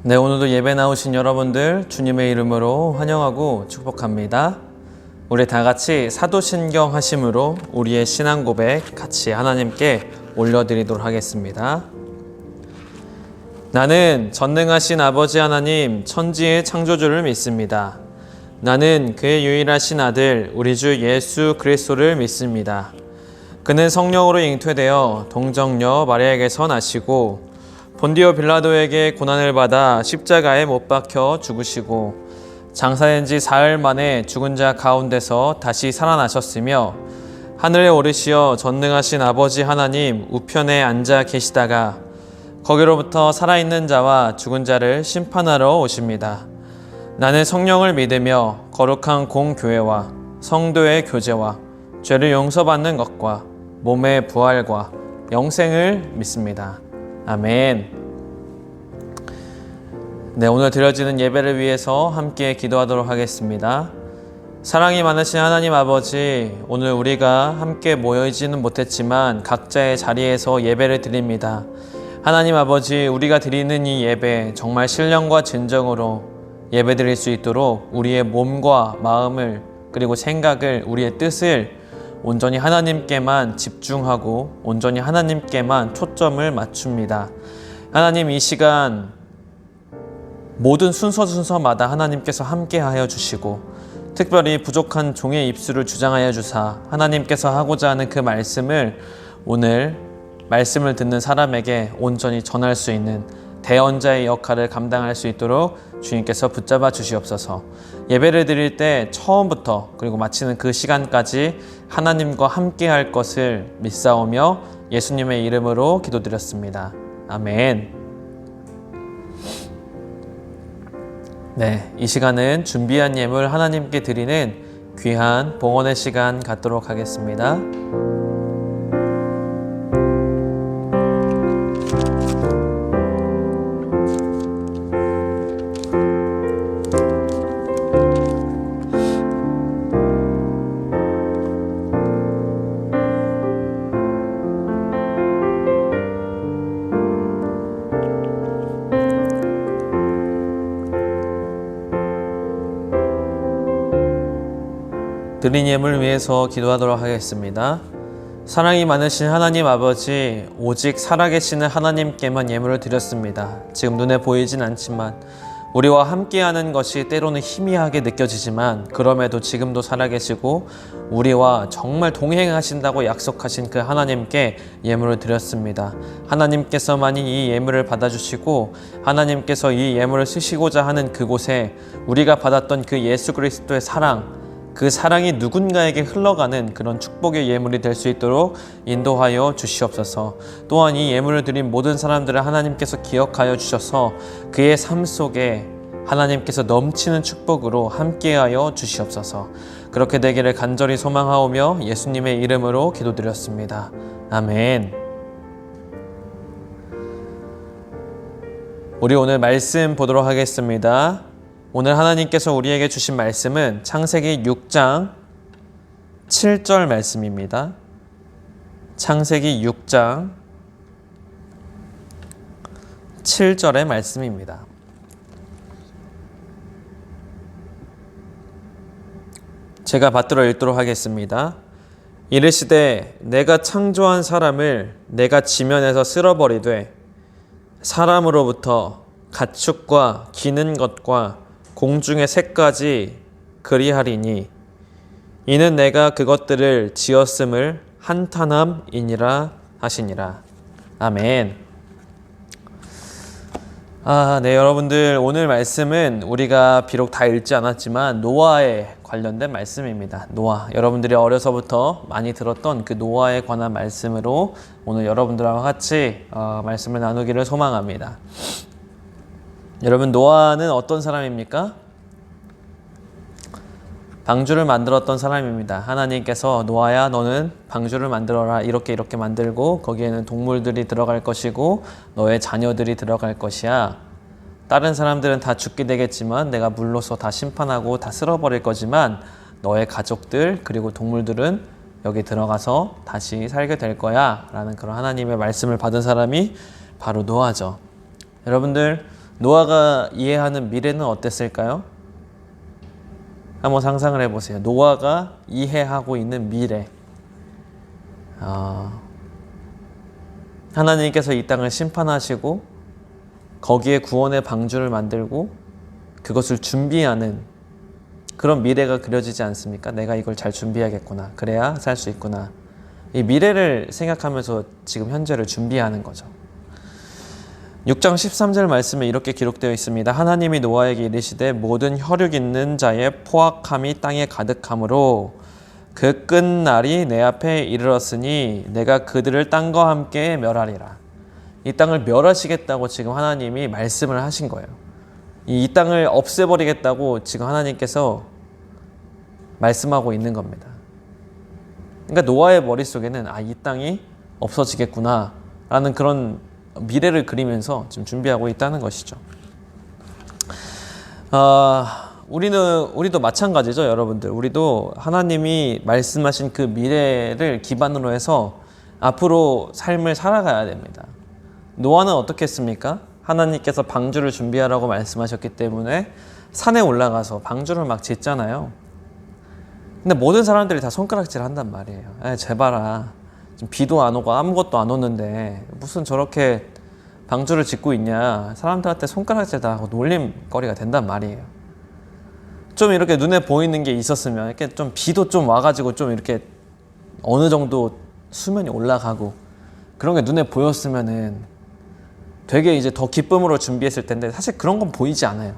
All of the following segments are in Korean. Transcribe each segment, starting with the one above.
네, 오늘도 예배 나오신 여러분들 주님의 이름으로 환영하고 축복합니다. 우리 다 같이 사도신경 하심으로 우리의 신앙 고백 같이 하나님께 올려드리도록 하겠습니다. 나는 전능하신 아버지 하나님 천지의 창조주를 믿습니다. 나는 그의 유일하신 아들 우리 주 예수 그리스도를 믿습니다. 그는 성령으로 잉태되어 동정녀 마리아에게서 나시고 본디오 빌라도에게 고난을 받아 십자가에 못 박혀 죽으시고 장사된 지 사흘 만에 죽은 자 가운데서 다시 살아나셨으며 하늘에 오르시어 전능하신 아버지 하나님 우편에 앉아 계시다가 거기로부터 살아있는 자와 죽은 자를 심판하러 오십니다. 나는 성령을 믿으며 거룩한 공교회와 성도의 교제와 죄를 용서받는 것과 몸의 부활과 영생을 믿습니다. 아멘. 네, 오늘 드려지는 예배를 위해서 함께 기도하도록 하겠습니다. 사랑이 많으신 하나님 아버지, 오늘 우리가 함께 모여있지는 못했지만 각자의 자리에서 예배를 드립니다. 하나님 아버지, 우리가 드리는 이 예배 정말 신령과 진정으로 예배 드릴 수 있도록 우리의 몸과 마음을 그리고 생각을 우리의 뜻을 온전히 하나님께만 집중하고 온전히 하나님께만 초점을 맞춥니다. 하나님, 이 시간 모든 순서마다 하나님께서 함께하여 주시고 특별히 부족한 종의 입술을 주장하여 주사 하나님께서 하고자 하는 그 말씀을 오늘 말씀을 듣는 사람에게 온전히 전할 수 있는 대언자의 역할을 감당할 수 있도록 주님께서 붙잡아 주시옵소서. 예배를 드릴 때 처음부터 그리고 마치는 그 시간까지 하나님과 함께 할 것을 믿사오며 예수님의 이름으로 기도드렸습니다. 아멘. 네, 이 시간은 준비한 예물 하나님께 드리는 귀한 봉헌의 시간 갖도록 하겠습니다. 드린 예물을 위해서 기도하도록 하겠습니다. 사랑이 많으신 하나님 아버지, 오직 살아계시는 하나님께만 예물을 드렸습니다. 지금 눈에 보이진 않지만 우리와 함께하는 것이 때로는 희미하게 느껴지지만 그럼에도 지금도 살아계시고 우리와 정말 동행하신다고 약속하신 그 하나님께 예물을 드렸습니다. 하나님께서만이 이 예물을 받아주시고 하나님께서 이 예물을 쓰시고자 하는 그곳에 우리가 받았던 그 예수 그리스도의 사랑, 그 사랑이 누군가에게 흘러가는 그런 축복의 예물이 될 수 있도록 인도하여 주시옵소서. 또한 이 예물을 드린 모든 사람들을 하나님께서 기억하여 주셔서 그의 삶 속에 하나님께서 넘치는 축복으로 함께하여 주시옵소서. 그렇게 되기를 간절히 소망하오며 예수님의 이름으로 기도드렸습니다. 아멘. 우리 오늘 말씀 보도록 하겠습니다. 오늘 하나님께서 우리에게 주신 말씀은 창세기 6장 7절 말씀입니다. 창세기 6장 7절의 말씀입니다. 제가 받들어 읽도록 하겠습니다. 이르시되 내가 창조한 사람을 내가 지면에서 쓸어버리되 사람으로부터 가축과 기는 것과 공중의 새까지 그리하리니 이는 내가 그것들을 지었음을 한탄함이니라 하시니라. 아멘. 네, 여러분들, 오늘 말씀은 우리가 비록 다 읽지 않았지만 노아에 관련된 말씀입니다. 노아, 여러분들이 어려서부터 많이 들었던 그 노아에 관한 말씀으로 오늘 여러분들과 같이 말씀을 나누기를 소망합니다. 여러분, 노아는 어떤 사람입니까? 방주를 만들었던 사람입니다. 하나님께서 노아야, 너는 방주를 만들어라, 이렇게 만들고 거기에는 동물들이 들어갈 것이고 너의 자녀들이 들어갈 것이야. 다른 사람들은 다 죽게 되겠지만 내가 물로서 다 심판하고 다 쓸어버릴 거지만 너의 가족들 그리고 동물들은 여기 들어가서 다시 살게 될 거야 라는 그런 하나님의 말씀을 받은 사람이 바로 노아죠. 여러분들, 노아가 이해하는 미래는 어땠을까요? 한번 상상을 해보세요. 노아가 이해하고 있는 미래. 하나님께서 이 땅을 심판하시고 거기에 구원의 방주를 만들고 그것을 준비하는 그런 미래가 그려지지 않습니까? 내가 이걸 잘 준비하겠구나. 그래야 살 수 있구나. 이 미래를 생각하면서 지금 현재를 준비하는 거죠. 6장 13절 말씀에 이렇게 기록되어 있습니다. 하나님이 노아에게 이르시되 모든 혈육 있는 자의 포악함이 땅에 가득하므로 그 끝날이 내 앞에 이르렀으니 내가 그들을 땅과 함께 멸하리라. 이 땅을 멸하시겠다고 지금 하나님이 말씀을 하신 거예요. 이 땅을 없애버리겠다고 지금 하나님께서 말씀하고 있는 겁니다. 그러니까 노아의 머릿속에는 이 땅이 없어지겠구나 라는 그런 미래를 그리면서 지금 준비하고 있다는 것이죠. 우리도 마찬가지죠, 여러분들. 우리도 하나님이 말씀하신 그 미래를 기반으로 해서 앞으로 삶을 살아가야 됩니다. 노아는 어떻게 했습니까? 하나님께서 방주를 준비하라고 말씀하셨기 때문에 산에 올라가서 방주를 막 짓잖아요. 근데 모든 사람들이 다 손가락질 한단 말이에요. 제발아, 지금 비도 안 오고 아무것도 안 오는데 무슨 저렇게 방주를 짓고 있냐. 사람들한테 손가락질 다 하고 놀림거리가 된단 말이에요. 좀 이렇게 눈에 보이는 게 있었으면, 이렇게 좀 비도 좀 와가지고 좀 이렇게 어느 정도 수면이 올라가고 그런 게 눈에 보였으면은 되게 이제 더 기쁨으로 준비했을 텐데, 사실 그런 건 보이지 않아요.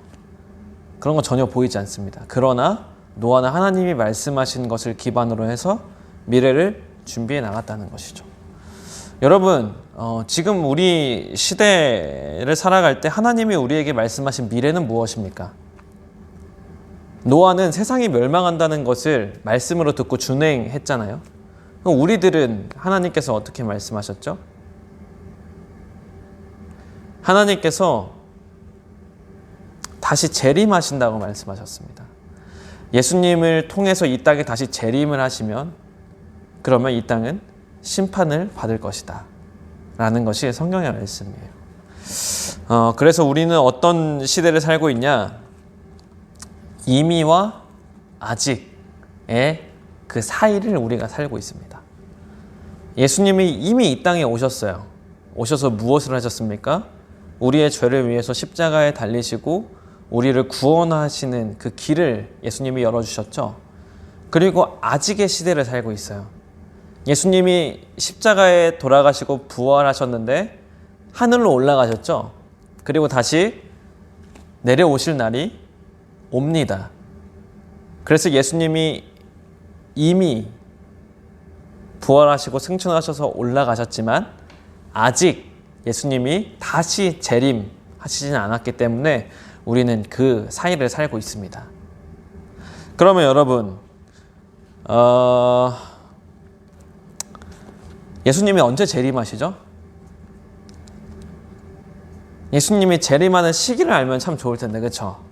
그런 건 전혀 보이지 않습니다. 그러나 노아는 하나님이 말씀하신 것을 기반으로 해서 미래를 준비해 나갔다는 것이죠. 여러분, 지금 우리 시대를 살아갈 때 하나님이 우리에게 말씀하신 미래는 무엇입니까? 노아는 세상이 멸망한다는 것을 말씀으로 듣고 준행했잖아요. 그럼 우리들은 하나님께서 어떻게 말씀하셨죠? 하나님께서 다시 재림하신다고 말씀하셨습니다. 예수님을 통해서 이 땅에 다시 재림을 하시면, 그러면 이 땅은 심판을 받을 것이다 라는 것이 성경의 말씀이에요. 그래서 우리는 어떤 시대를 살고 있냐? 이미와 아직의 그 사이를 우리가 살고 있습니다. 예수님이 이미 이 땅에 오셨어요. 오셔서 무엇을 하셨습니까? 우리의 죄를 위해서 십자가에 달리시고 우리를 구원하시는 그 길을 예수님이 열어주셨죠. 그리고 아직의 시대를 살고 있어요. 예수님이 십자가에 돌아가시고 부활하셨는데 하늘로 올라가셨죠. 그리고 다시 내려오실 날이 옵니다. 그래서 예수님이 이미 부활하시고 승천하셔서 올라가셨지만 아직 예수님이 다시 재림하시지는 않았기 때문에 우리는 그 사이를 살고 있습니다. 그러면 여러분, 예수님이 언제 재림하시죠? 예수님이 재림하는 시기를 알면 참 좋을 텐데, 그렇죠?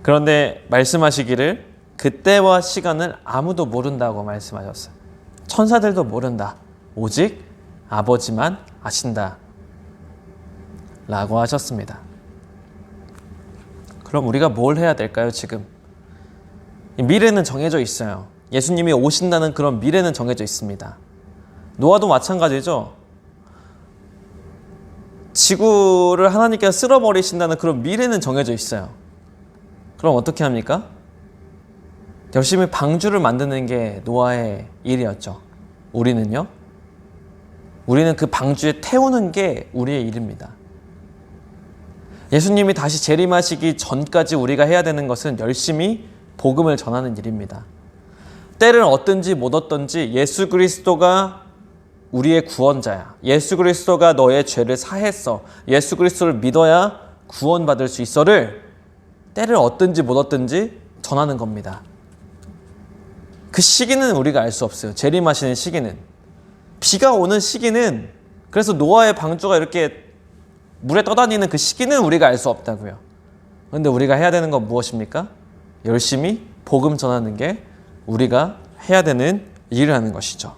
그런데 말씀하시기를 그때와 시간을 아무도 모른다고 말씀하셨어요. 천사들도 모른다. 오직 아버지만 아신다 라고 하셨습니다. 그럼 우리가 뭘 해야 될까요, 지금? 미래는 정해져 있어요. 예수님이 오신다는 그런 미래는 정해져 있습니다. 노아도 마찬가지죠. 지구를 하나님께서 쓸어버리신다는 그런 미래는 정해져 있어요. 그럼 어떻게 합니까? 열심히 방주를 만드는 게 노아의 일이었죠. 우리는요? 우리는 그 방주에 태우는 게 우리의 일입니다. 예수님이 다시 재림하시기 전까지 우리가 해야 되는 것은 열심히 복음을 전하는 일입니다. 때를 얻든지 못 얻든지 예수 그리스도가 우리의 구원자야. 예수 그리스도가 너의 죄를 사했어. 예수 그리스도를 믿어야 구원받을 수 있어를 때를 얻든지 못 얻든지 전하는 겁니다. 그 시기는 우리가 알 수 없어요. 재림하시는 시기는. 비가 오는 시기는, 그래서 노아의 방주가 이렇게 물에 떠다니는 그 시기는 우리가 알 수 없다고요. 그런데 우리가 해야 되는 건 무엇입니까? 열심히 복음 전하는 게 우리가 해야 되는 일을 하는 것이죠.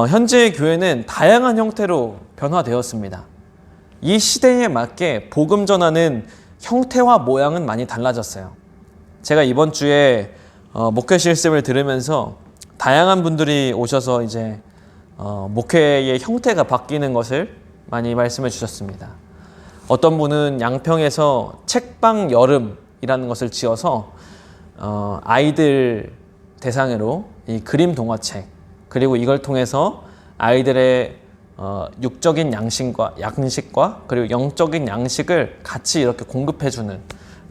현재의 교회는 다양한 형태로 변화되었습니다. 이 시대에 맞게 복음 전하는 형태와 모양은 많이 달라졌어요. 제가 이번 주에 목회 실습을 들으면서 다양한 분들이 오셔서 이제 목회의 형태가 바뀌는 것을 많이 말씀해 주셨습니다. 어떤 분은 양평에서 책방 여름이라는 것을 지어서 아이들 대상으로 이 그림 동화책, 그리고 이걸 통해서 아이들의 육적인 양식과 그리고 영적인 양식을 같이 이렇게 공급해주는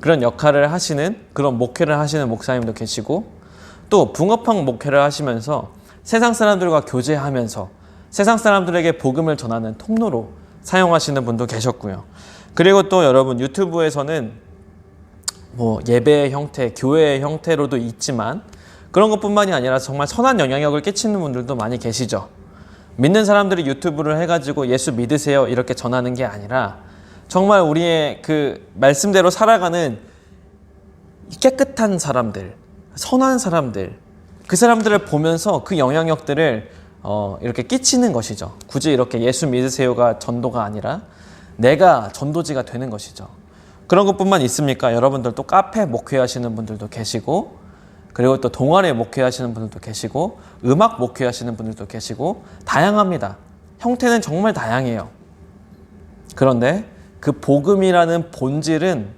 그런 역할을 하시는, 그런 목회를 하시는 목사님도 계시고, 또 붕어빵 목회를 하시면서 세상 사람들과 교제하면서 세상 사람들에게 복음을 전하는 통로로 사용하시는 분도 계셨고요. 그리고 또 여러분, 유튜브에서는 뭐 예배의 형태, 교회의 형태로도 있지만 그런 것뿐만이 아니라 정말 선한 영향력을 끼치는 분들도 많이 계시죠. 믿는 사람들이 유튜브를 해가지고 예수 믿으세요 이렇게 전하는 게 아니라 정말 우리의 그 말씀대로 살아가는 깨끗한 사람들, 선한 사람들, 그 사람들을 보면서 그 영향력들을 이렇게 끼치는 것이죠. 굳이 이렇게 예수 믿으세요가 전도가 아니라 내가 전도지가 되는 것이죠. 그런 것뿐만 있습니까? 여러분들 또 카페 목회하시는 분들도 계시고, 그리고 또 동아리 목회하시는 분들도 계시고, 음악 목회하시는 분들도 계시고, 다양합니다. 형태는 정말 다양해요. 그런데 그 복음이라는 본질은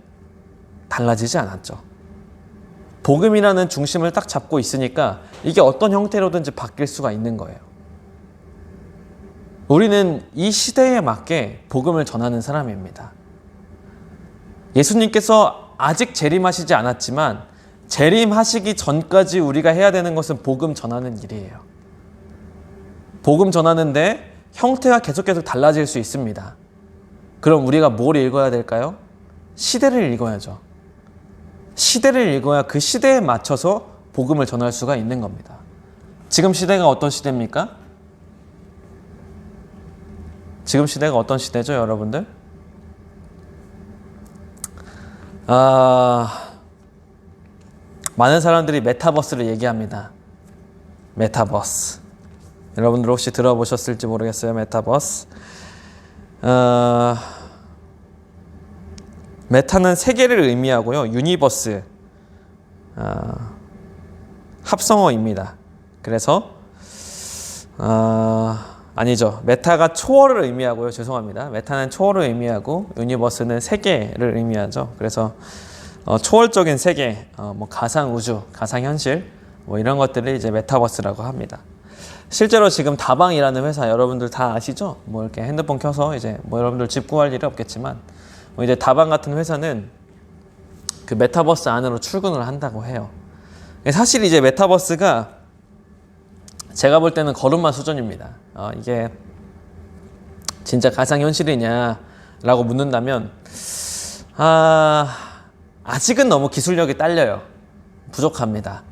달라지지 않았죠. 복음이라는 중심을 딱 잡고 있으니까 이게 어떤 형태로든지 바뀔 수가 있는 거예요. 우리는 이 시대에 맞게 복음을 전하는 사람입니다. 예수님께서 아직 재림하시지 않았지만 재림하시기 전까지 우리가 해야 되는 것은 복음 전하는 일이에요. 복음 전하는데 형태가 계속 달라질 수 있습니다. 그럼 우리가 뭘 읽어야 될까요? 시대를 읽어야죠. 시대를 읽어야 그 시대에 맞춰서 복음을 전할 수가 있는 겁니다. 지금 시대가 어떤 시대입니까? 지금 시대가 어떤 시대죠, 여러분들? 많은 사람들이 메타버스를 얘기합니다. 메타버스. 여러분들 혹시 들어보셨을지 모르겠어요. 메타버스. 메타는 세계를 의미하고요. 유니버스. 합성어입니다. 그래서 아니죠. 메타가 초월을 의미하고요. 죄송합니다. 메타는 초월을 의미하고 유니버스는 세계를 의미하죠. 그래서 초월적인 세계, 뭐 가상우주, 가상현실, 뭐 이런 것들을 이제 메타버스라고 합니다. 실제로 지금 다방이라는 회사 여러분들 다 아시죠? 뭐 이렇게 핸드폰 켜서 이제 뭐 여러분들 집 구할 일이 없겠지만 뭐 이제 다방 같은 회사는 그 메타버스 안으로 출근을 한다고 해요. 사실 이제 메타버스가 제가 볼 때는 걸음마 수준입니다. 이게 진짜 가상현실이냐라고 묻는다면 아직은 너무 기술력이 딸려요. 부족합니다.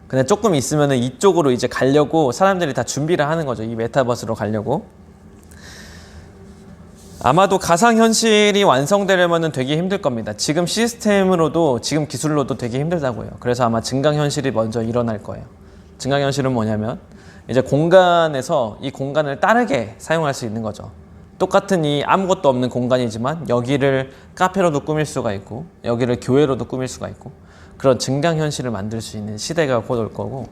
근데 조금 있으면 이쪽으로 이제 가려고 사람들이 다 준비를 하는 거죠. 이 메타버스로 가려고. 아마도 가상현실이 완성되려면 되게 힘들 겁니다. 지금 시스템으로도, 지금 기술로도 되게 힘들다고요. 그래서 아마 증강현실이 먼저 일어날 거예요. 증강현실은 뭐냐면 이제 공간에서 이 공간을 다르게 사용할 수 있는 거죠. 똑같은 이 아무것도 없는 공간이지만 여기를 카페로도 꾸밀 수가 있고 여기를 교회로도 꾸밀 수가 있고 그런 증강현실을 만들 수 있는 시대가 곧 올 거고,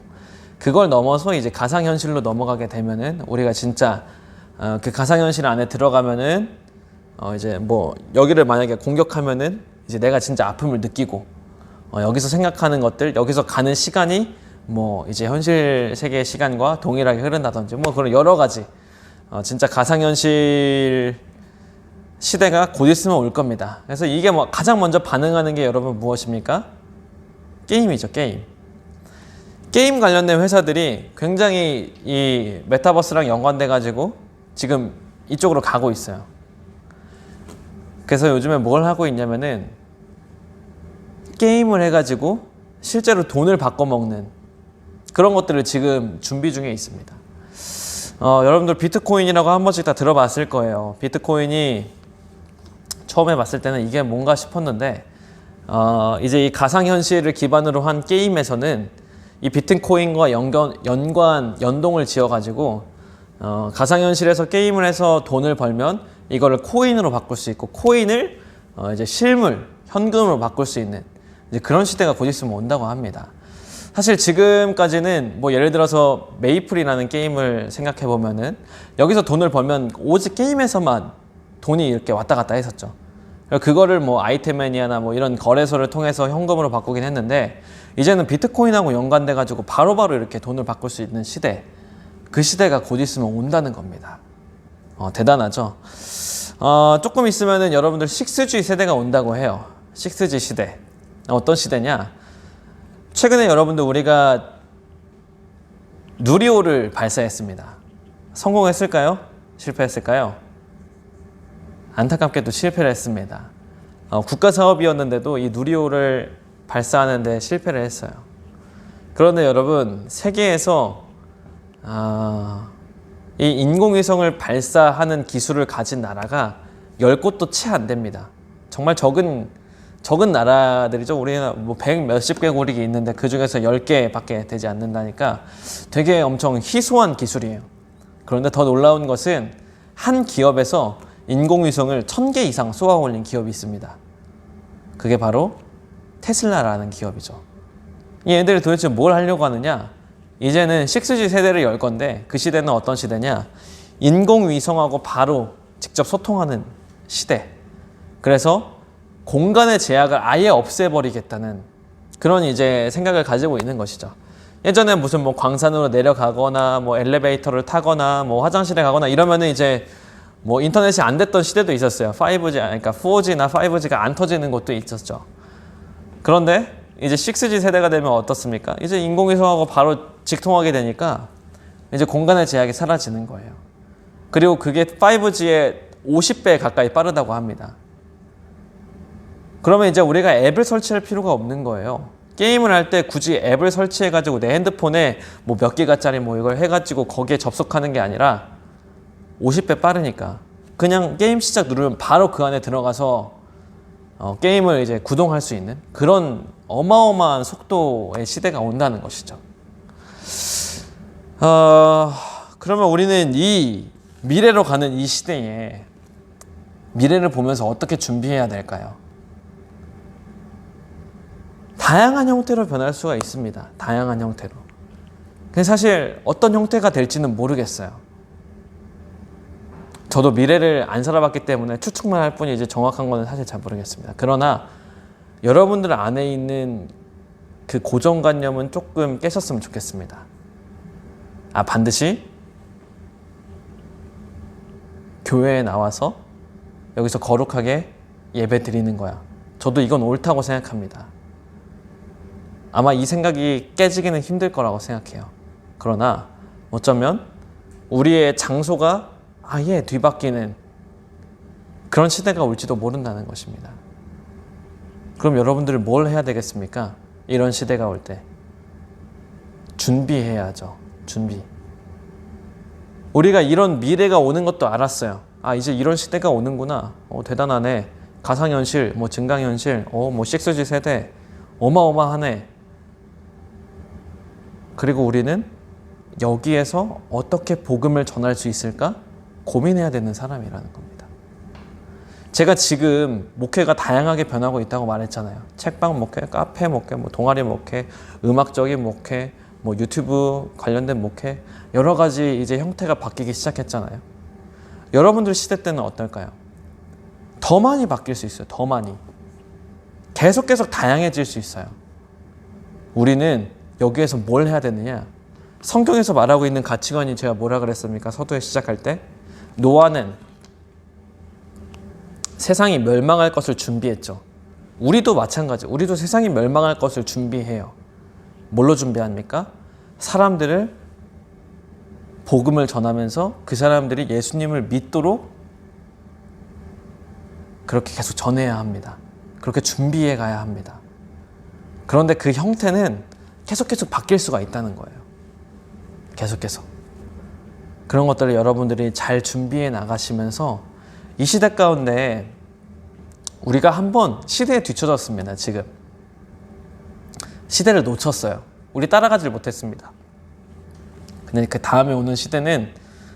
그걸 넘어서 이제 가상현실로 넘어가게 되면은 우리가 진짜 그 가상현실 안에 들어가면은 이제 뭐 여기를 만약에 공격하면은 이제 내가 진짜 아픔을 느끼고 여기서 생각하는 것들, 여기서 가는 시간이 뭐 이제 현실 세계의 시간과 동일하게 흐른다든지 뭐 그런 여러 가지 진짜 가상현실 시대가 곧 있으면 올 겁니다. 그래서 이게 뭐 가장 먼저 반응하는 게 여러분 무엇입니까? 게임이죠, 게임. 게임 관련된 회사들이 굉장히 이 메타버스랑 연관돼 가지고 지금 이쪽으로 가고 있어요. 그래서 요즘에 뭘 하고 있냐면은 게임을 해가지고 실제로 돈을 바꿔먹는 그런 것들을 지금 준비 중에 있습니다. 여러분들 비트코인이라고 한 번씩 다 들어봤을 거예요. 비트코인이 처음에 봤을 때는 이게 뭔가 싶었는데 이제 이 가상현실을 기반으로 한 게임에서는 이 비트코인과 연동을 지어가지고 가상현실에서 게임을 해서 돈을 벌면 이거를 코인으로 바꿀 수 있고 코인을 이제 실물, 현금으로 바꿀 수 있는 이제 그런 시대가 곧 있으면 온다고 합니다. 사실 지금까지는 뭐 예를 들어서 메이플이라는 게임을 생각해 보면은 여기서 돈을 벌면 오직 게임에서만 돈이 이렇게 왔다 갔다 했었죠. 그거를 뭐 아이템매니아나 뭐 이런 거래소를 통해서 현금으로 바꾸긴 했는데 이제는 비트코인하고 연관돼 가지고 바로바로 이렇게 돈을 바꿀 수 있는 시대, 그 시대가 곧 있으면 온다는 겁니다. 대단하죠. 조금 있으면은 여러분들 6G 세대가 온다고 해요. 6G 시대. 어떤 시대냐? 최근에 여러분들 우리가 누리호를 발사했습니다. 성공했을까요? 실패했을까요? 안타깝게도 실패를 했습니다. 국가 사업이었는데도 이 누리호를 발사하는데 실패를 했어요. 그런데 여러분, 세계에서 이 인공위성을 발사하는 기술을 가진 나라가 10곳도 채 안 됩니다. 정말 적은 나라들이죠. 우리는 뭐 100 몇십 개국이 있는데 그 중에서 10개밖에 되지 않는다니까 되게 엄청 희소한 기술이에요. 그런데 더 놀라운 것은 한 기업에서 인공위성을 1000개 이상 쏘아 올린 기업이 있습니다. 그게 바로 테슬라라는 기업이죠. 이 애들이 도대체 뭘 하려고 하느냐? 이제는 6G 세대를 열 건데 그 시대는 어떤 시대냐? 인공위성하고 바로 직접 소통하는 시대. 그래서 공간의 제약을 아예 없애버리겠다는 그런 이제 생각을 가지고 있는 것이죠. 예전에 무슨 뭐 광산으로 내려가거나 뭐 엘리베이터를 타거나 뭐 화장실에 가거나 이러면은 이제 뭐 인터넷이 안 됐던 시대도 있었어요. 5G, 그러니까 4G나 5G가 안 터지는 곳도 있었죠. 그런데 이제 6G 세대가 되면 어떻습니까? 이제 인공위성하고 바로 직통하게 되니까 이제 공간의 제약이 사라지는 거예요. 그리고 그게 5G의 50배 가까이 빠르다고 합니다. 그러면 이제 우리가 앱을 설치할 필요가 없는 거예요. 게임을 할 때 굳이 앱을 설치해가지고 내 핸드폰에 뭐 몇 기가짜리 뭐 이걸 해가지고 거기에 접속하는 게 아니라 50배 빠르니까 그냥 게임 시작 누르면 바로 그 안에 들어가서 게임을 이제 구동할 수 있는 그런 어마어마한 속도의 시대가 온다는 것이죠. 그러면 우리는 이 미래로 가는 이 시대에 미래를 보면서 어떻게 준비해야 될까요? 다양한 형태로 변할 수가 있습니다. 다양한 형태로. 근데 사실 어떤 형태가 될지는 모르겠어요. 저도 미래를 안 살아봤기 때문에 추측만 할 뿐이지 정확한 거는 사실 잘 모르겠습니다. 그러나 여러분들 안에 있는 그 고정관념은 조금 깨셨으면 좋겠습니다. 반드시 교회에 나와서 여기서 거룩하게 예배 드리는 거야. 저도 이건 옳다고 생각합니다. 아마 이 생각이 깨지기는 힘들 거라고 생각해요. 그러나 어쩌면 우리의 장소가 아예 뒤바뀌는 그런 시대가 올지도 모른다는 것입니다. 그럼 여러분들은 뭘 해야 되겠습니까? 이런 시대가 올 때 준비해야죠. 준비. 우리가 이런 미래가 오는 것도 알았어요. 이제 이런 시대가 오는구나. 대단하네. 가상현실, 뭐 증강현실, 뭐 6G 세대 어마어마하네. 그리고 우리는 여기에서 어떻게 복음을 전할 수 있을까? 고민해야 되는 사람이라는 겁니다. 제가 지금 목회가 다양하게 변하고 있다고 말했잖아요. 책방 목회, 카페 목회, 뭐 동아리 목회, 음악적인 목회, 뭐 유튜브 관련된 목회, 여러 가지 이제 형태가 바뀌기 시작했잖아요. 여러분들 시대 때는 어떨까요? 더 많이 바뀔 수 있어요. 더 많이. 계속 다양해질 수 있어요. 우리는 여기에서 뭘 해야 되느냐? 성경에서 말하고 있는 가치관이 제가 뭐라 그랬습니까? 서두에 시작할 때 노아는 세상이 멸망할 것을 준비했죠. 우리도 마찬가지. 우리도 세상이 멸망할 것을 준비해요. 뭘로 준비합니까? 사람들을 복음을 전하면서 그 사람들이 예수님을 믿도록 그렇게 계속 전해야 합니다. 그렇게 준비해 가야 합니다. 그런데 그 형태는 계속 바뀔 수가 있다는 거예요. 계속. 그런 것들을 여러분들이 잘 준비해 나가시면서 이 시대 가운데 우리가 한번 시대에 뒤처졌습니다. 지금. 시대를 놓쳤어요. 우리 따라가질 못했습니다. 근데 그 다음에 오는 시대는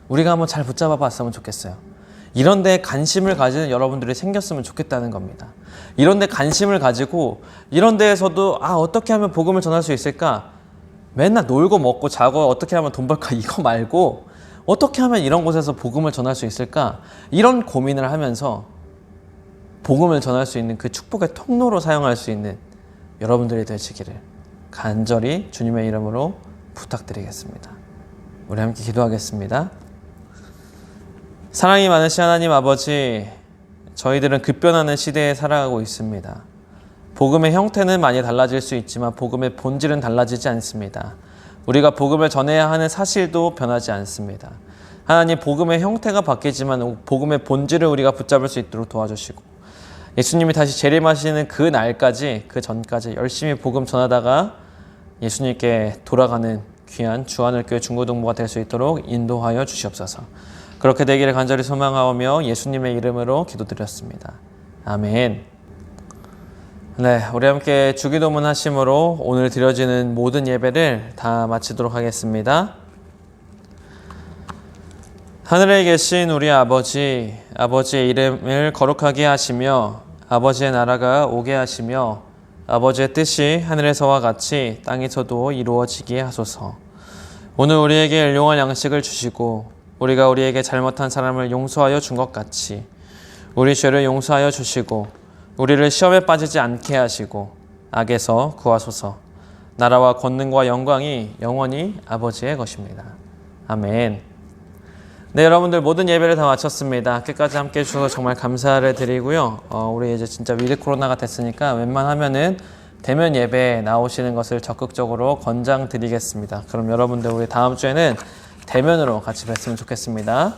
우리가 한번 잘 붙잡아 봤으면 좋겠어요. 이런 데 관심을 가지는 여러분들이 생겼으면 좋겠다는 겁니다. 이런 데 관심을 가지고 이런 데에서도 어떻게 하면 복음을 전할 수 있을까? 맨날 놀고 먹고 자고 어떻게 하면 돈 벌까? 이거 말고 어떻게 하면 이런 곳에서 복음을 전할 수 있을까? 이런 고민을 하면서 복음을 전할 수 있는 그 축복의 통로로 사용할 수 있는 여러분들이 되시기를 간절히 주님의 이름으로 부탁드리겠습니다. 우리 함께 기도하겠습니다. 사랑이 많으신 하나님 아버지, 저희들은 급변하는 시대에 살아가고 있습니다. 복음의 형태는 많이 달라질 수 있지만 복음의 본질은 달라지지 않습니다. 우리가 복음을 전해야 하는 사실도 변하지 않습니다. 하나님, 복음의 형태가 바뀌지만 복음의 본질을 우리가 붙잡을 수 있도록 도와주시고 예수님이 다시 재림하시는 그 날까지, 그 전까지 열심히 복음 전하다가 예수님께 돌아가는 귀한 주하늘교회 중고등부가 될 수 있도록 인도하여 주시옵소서. 그렇게 되기를 간절히 소망하오며 예수님의 이름으로 기도드렸습니다. 아멘. 네, 우리 함께 주기도문 하심으로 오늘 드려지는 모든 예배를 다 마치도록 하겠습니다. 하늘에 계신 우리 아버지, 아버지의 이름을 거룩하게 하시며 아버지의 나라가 오게 하시며 아버지의 뜻이 하늘에서와 같이 땅에서도 이루어지게 하소서. 오늘 우리에게 일용할 양식을 주시고 우리가 우리에게 잘못한 사람을 용서하여 준 것 같이 우리 죄를 용서하여 주시고 우리를 시험에 빠지지 않게 하시고 악에서 구하소서. 나라와 권능과 영광이 영원히 아버지의 것입니다. 아멘. 네, 여러분들 모든 예배를 다 마쳤습니다. 끝까지 함께 해주셔서 정말 감사를 드리고요. 우리 이제 진짜 위드 코로나가 됐으니까 웬만하면은 대면 예배에 나오시는 것을 적극적으로 권장드리겠습니다. 그럼 여러분들 우리 다음 주에는 대면으로 같이 뵀으면 좋겠습니다.